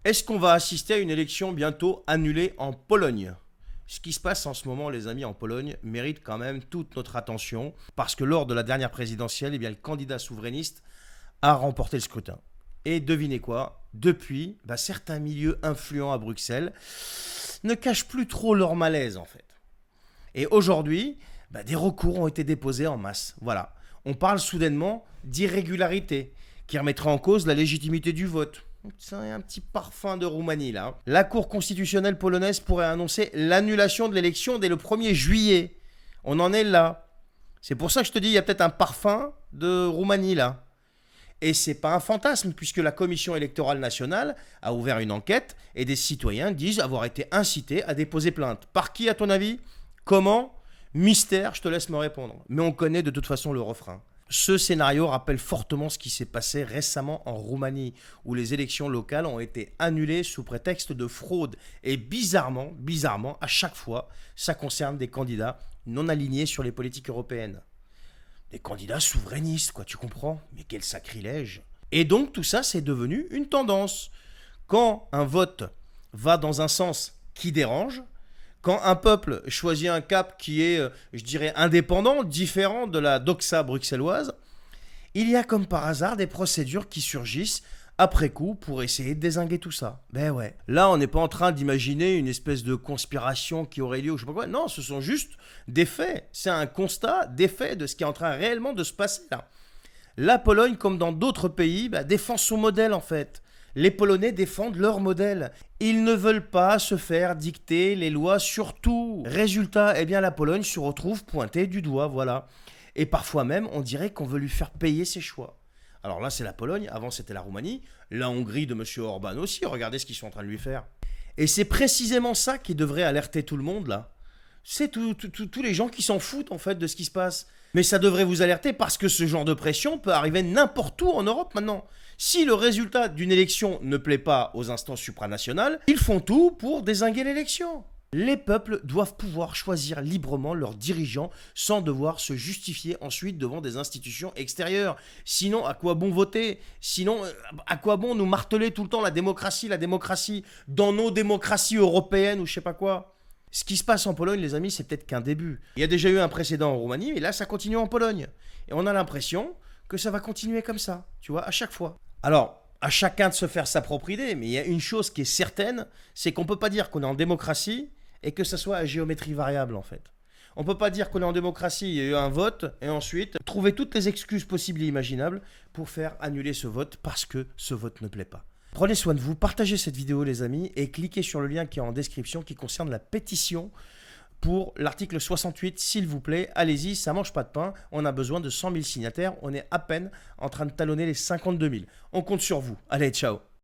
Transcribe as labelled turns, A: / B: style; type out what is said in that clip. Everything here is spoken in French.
A: Est-ce qu'on va assister à une élection bientôt annulée en Pologne? Ce qui se passe en ce moment, les amis, en Pologne, mérite quand même toute notre attention, parce que lors de la dernière présidentielle, eh bien, le candidat souverainiste a remporté le scrutin. Et devinez quoi? Depuis, certains milieux influents à Bruxelles ne cachent plus trop leur malaise, en fait. Et aujourd'hui, des recours ont été déposés en masse. Voilà. On parle soudainement d'irrégularité, qui remettra en cause la légitimité du vote. C'est un petit parfum de Roumanie là. La Cour constitutionnelle polonaise pourrait annoncer l'annulation de l'élection dès le 1er juillet. On en est là. C'est pour ça que je te dis, il y a peut-être un parfum de Roumanie là. Et c'est pas un fantasme, puisque la Commission électorale nationale a ouvert une enquête et des citoyens disent avoir été incités à déposer plainte. Par qui, à ton avis? Comment? Mystère, je te laisse me répondre. Mais on connaît de toute façon le refrain. Ce scénario rappelle fortement ce qui s'est passé récemment en Roumanie, où les élections locales ont été annulées sous prétexte de fraude. Et bizarrement, à chaque fois, ça concerne des candidats non alignés sur les politiques européennes. Des candidats souverainistes, quoi, tu comprends? Mais quel sacrilège! Et donc tout ça, c'est devenu une tendance. Quand un vote va dans un sens qui dérange, quand un peuple choisit un cap qui est, je dirais, indépendant, différent de la doxa bruxelloise, il y a comme par hasard des procédures qui surgissent après coup pour essayer de dézinguer tout ça. Ben ouais. Là, on n'est pas en train d'imaginer une espèce de conspiration qui aurait lieu ou je sais pas quoi. Non, ce sont juste des faits. C'est un constat des faits de ce qui est en train réellement de se passer là. La Pologne, comme dans d'autres pays, défend son modèle en fait. Les Polonais défendent leur modèle. Ils ne veulent pas se faire dicter les lois sur tout. Résultat, la Pologne se retrouve pointée du doigt, voilà. Et parfois même, on dirait qu'on veut lui faire payer ses choix. Alors là, c'est la Pologne, avant c'était la Roumanie, la Hongrie de M. Orban aussi, regardez ce qu'ils sont en train de lui faire. Et c'est précisément ça qui devrait alerter tout le monde, là. C'est tous les gens qui s'en foutent, en fait, de ce qui se passe. Mais ça devrait vous alerter parce que ce genre de pression peut arriver n'importe où en Europe maintenant. Si le résultat d'une élection ne plaît pas aux instances supranationales, ils font tout pour dézinguer l'élection. Les peuples doivent pouvoir choisir librement leurs dirigeants sans devoir se justifier ensuite devant des institutions extérieures. Sinon, à quoi bon voter? Sinon, à quoi bon nous marteler tout le temps la démocratie dans nos démocraties européennes ou je sais pas quoi? Ce qui se passe en Pologne, les amis, c'est peut-être qu'un début. Il y a déjà eu un précédent en Roumanie, et là, ça continue en Pologne. Et on a l'impression que ça va continuer comme ça, tu vois, à chaque fois. Alors, à chacun de se faire sa propre idée, mais il y a une chose qui est certaine, c'est qu'on ne peut pas dire qu'on est en démocratie et que ça soit à géométrie variable, en fait. On ne peut pas dire qu'on est en démocratie, il y a eu un vote, et ensuite trouver toutes les excuses possibles et imaginables pour faire annuler ce vote parce que ce vote ne plaît pas. Prenez soin de vous, partagez cette vidéo les amis et cliquez sur le lien qui est en description qui concerne la pétition pour l'article 68, s'il vous plaît. Allez-y, ça mange pas de pain, on a besoin de 100 000 signataires, on est à peine en train de talonner les 52 000. On compte sur vous, allez, ciao!